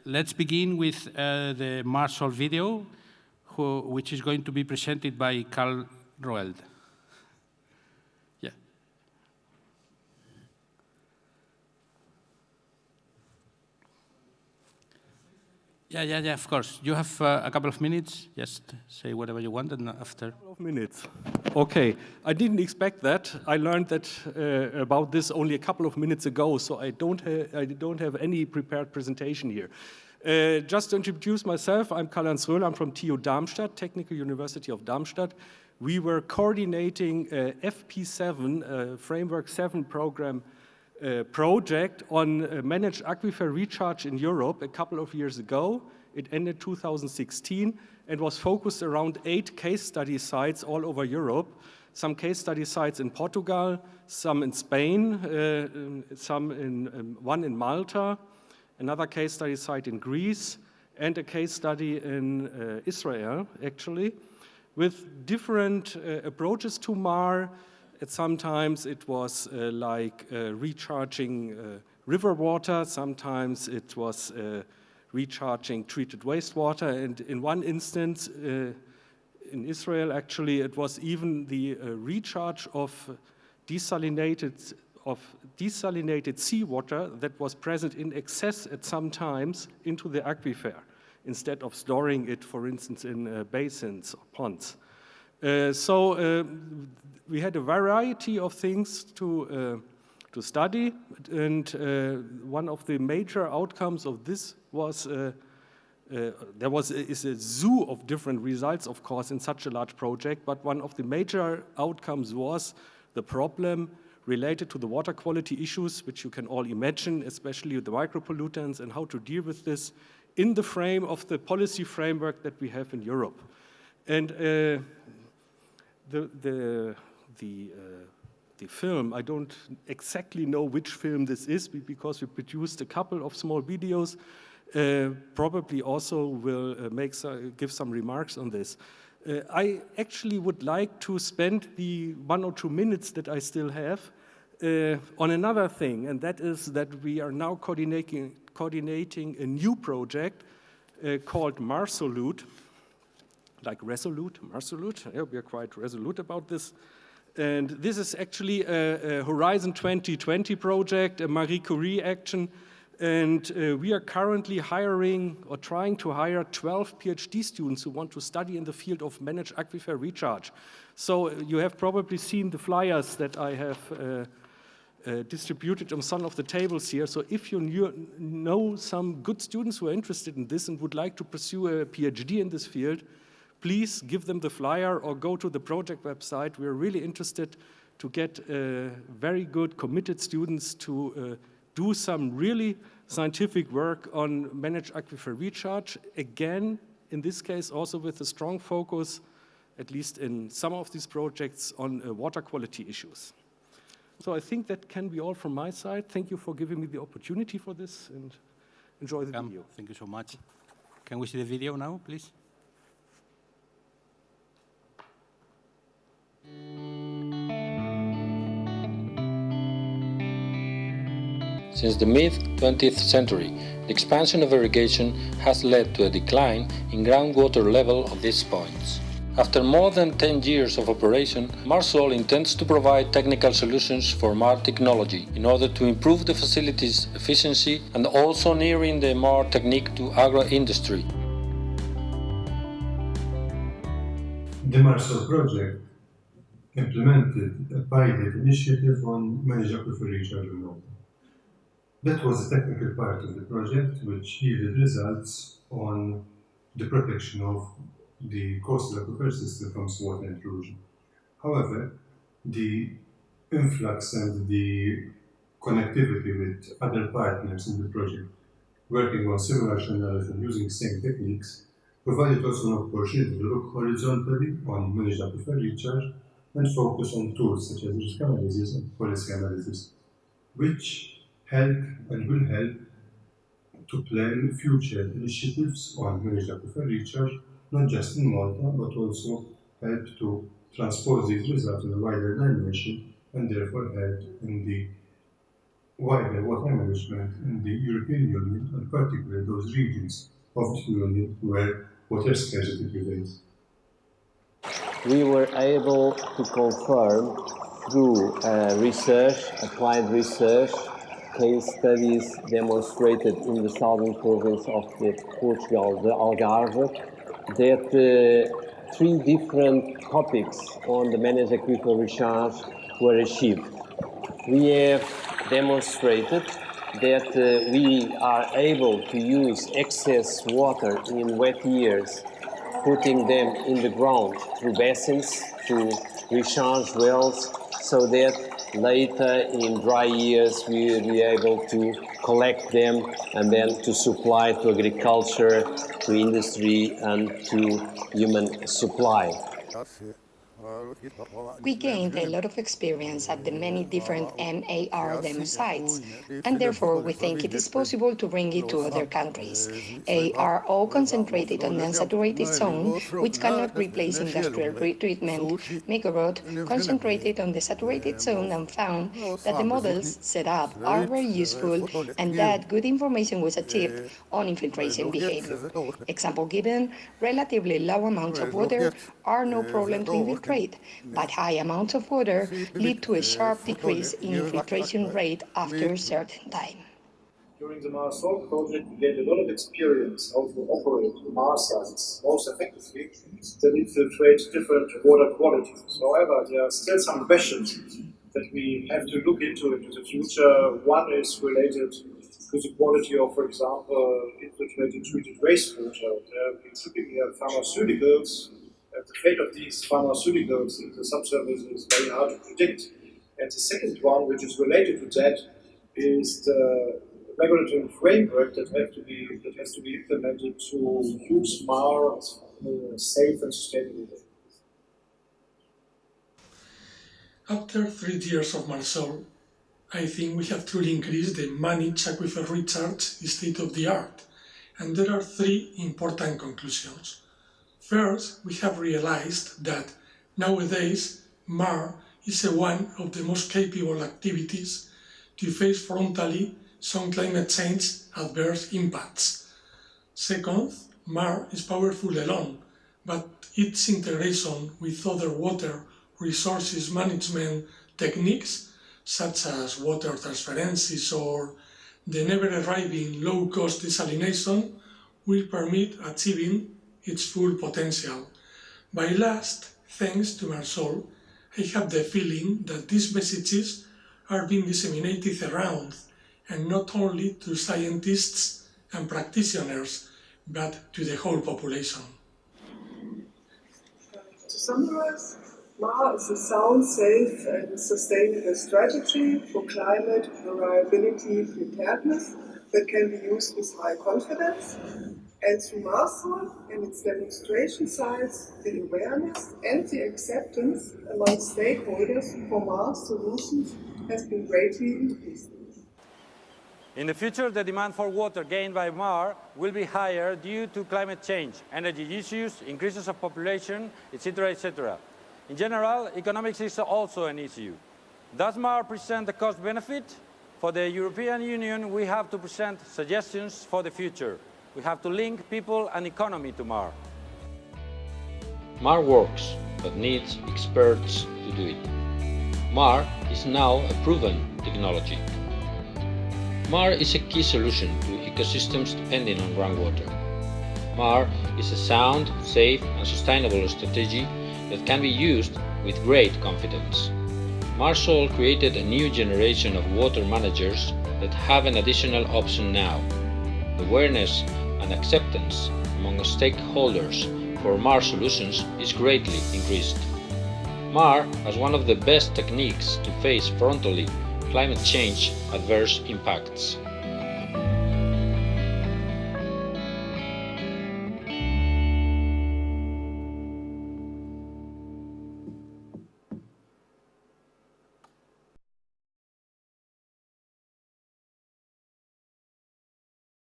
let's begin with the MARSOL video, which is going to be presented by Weffer-Roelh. Yeah, of course. You have a couple of minutes. Just say whatever you want, and after. A couple of minutes. Okay. I didn't expect that. I learned that about this only a couple of minutes ago, so I don't have any prepared presentation here. Just to introduce myself, I'm Weffer-Roelh. I'm from TU Darmstadt, Technical University of Darmstadt. We were coordinating FP7, Framework 7 program project on managed aquifer recharge in Europe a couple of years ago. It ended 2016 and was focused around 8 case study sites all over Europe. Some case study sites in Portugal, some in Spain, one in Malta, another case study site in Greece, and a case study in Israel, actually, with different approaches to MAR. Sometimes it was like recharging river water, sometimes it was recharging treated wastewater, and in one instance, in Israel actually, it was even the recharge of desalinated seawater that was present in excess at some times into the aquifer, instead of storing it, for instance, in basins or ponds. We had a variety of things to study, and one of the major outcomes of this was is a zoo of different results, of course, in such a large project, but one of the major outcomes was the problem related to the water quality issues, which you can all imagine, especially with the micropollutants, and how to deal with this in the frame of the policy framework that we have in Europe. And the film, I don't exactly know which film this is because we produced a couple of small videos. Probably also will give some remarks on this. I actually would like to spend the 1 or 2 minutes that I still have on another thing, and that is that we are now coordinating a new project called MARSOL, like resolute, MARSOL. Yeah, we are quite resolute about this. And this is actually a Horizon 2020 project, a Marie Curie action. And we are currently hiring or trying to hire 12 PhD students who want to study in the field of managed aquifer recharge. So you have probably seen the flyers that I have distributed on some of the tables here. So if you know some good students who are interested in this and would like to pursue a PhD in this field, please give them the flyer or go to the project website. We're really interested to get very good, committed students to do some really scientific work on managed aquifer recharge. Again, in this case, also with a strong focus, at least in some of these projects, on water quality issues. So I think that can be all from my side. Thank you for giving me the opportunity for this, and enjoy the video. Thank you so much. Can we see the video now, please? Since the mid-20th century, the expansion of irrigation has led to a decline in groundwater level of these points. After more than 10 years of operation, MARSOL intends to provide technical solutions for MAR technology in order to improve the facility's efficiency and also nearing the MAR technique to agro-industry. The MARSOL project implemented a pilot initiative on managed aquifer recharge in Lobo. That was a technical part of the project which yielded results on the protection of the coastal aquifer system from water intrusion. However, the influx and the connectivity with other partners in the project working on similar channels and using the same techniques provided also an opportunity to look horizontally on managed aquifer recharge and focus on tools such as risk analysis and policy analysis, which help and will help to plan future initiatives on managed aquifer recharge, not just in Malta, but also help to transpose these results in a wider dimension and therefore help in the wider water management in the European Union, and particularly those regions of the Union where water scarcity prevails. We were able to confirm through research, applied research, case studies demonstrated in the southern province of Portugal, the Algarve, that three different topics on the managed aquifer recharge were achieved. We have demonstrated that we are able to use excess water in wet years, putting them in the ground through basins, through recharge wells, so that later in dry years we will be able to collect them and then to supply to agriculture, to industry and to human supply. We gained a lot of experience at the many different MAR demo sites, and therefore we think it is possible to bring it to other countries. ARO concentrated on the unsaturated zone, which cannot replace industrial retreatment. Megarod concentrated on the saturated zone and found that the models set up are very useful and that good information was achieved on infiltration behavior. Example given, relatively low amounts of water are no problem to infiltrate, but high amounts of water lead to a sharp decrease in infiltration rate after a certain time. During the MARSOL project, we gained a lot of experience how to operate MAR sites most effectively that infiltrate different water qualities. However, there are still some questions that we have to look into the future. One is related to the quality of, for example, infiltrated treated wastewater. We typically have pharmaceuticals. The fate of these pharmaceuticals in the subsurface is very hard to predict. And the second one, which is related to that, is the regulatory framework that has to be implemented to use MAR in a safe and sustainable way. After 3 years of MARSOL, I think we have truly increased the managed aquifer recharge state of the art, and there are 3 important conclusions. First, we have realized that nowadays MAR is one of the most capable activities to face frontally some climate change adverse impacts. Second, MAR is powerful alone, but its integration with other water resources management techniques, such as water transferences or the never-arriving low-cost desalination, will permit achieving its full potential. By last, thanks to MARSOL, I have the feeling that these messages are being disseminated around, and not only to scientists and practitioners, but to the whole population. To summarize, MAR is a sound, safe and sustainable strategy for climate variability preparedness that can be used with high confidence. And through MARSOL and its demonstration sites, the awareness and the acceptance among stakeholders for MAR solutions has been greatly increased. In the future, the demand for water gained by MAR will be higher due to climate change, energy issues, increases of population, etc., etc. In general, economics is also an issue. Does MAR present the cost-benefit? For the European Union, we have to present suggestions for the future. We have to link people and economy to MAR. MAR works, but needs experts to do it. MAR is now a proven technology. MAR is a key solution to ecosystems depending on groundwater. MAR is a sound, safe and sustainable strategy that can be used with great confidence. MARSOL created a new generation of water managers that have an additional option now. The awareness and acceptance among stakeholders for MAR solutions is greatly increased. MAR has one of the best techniques to face frontally climate change adverse impacts.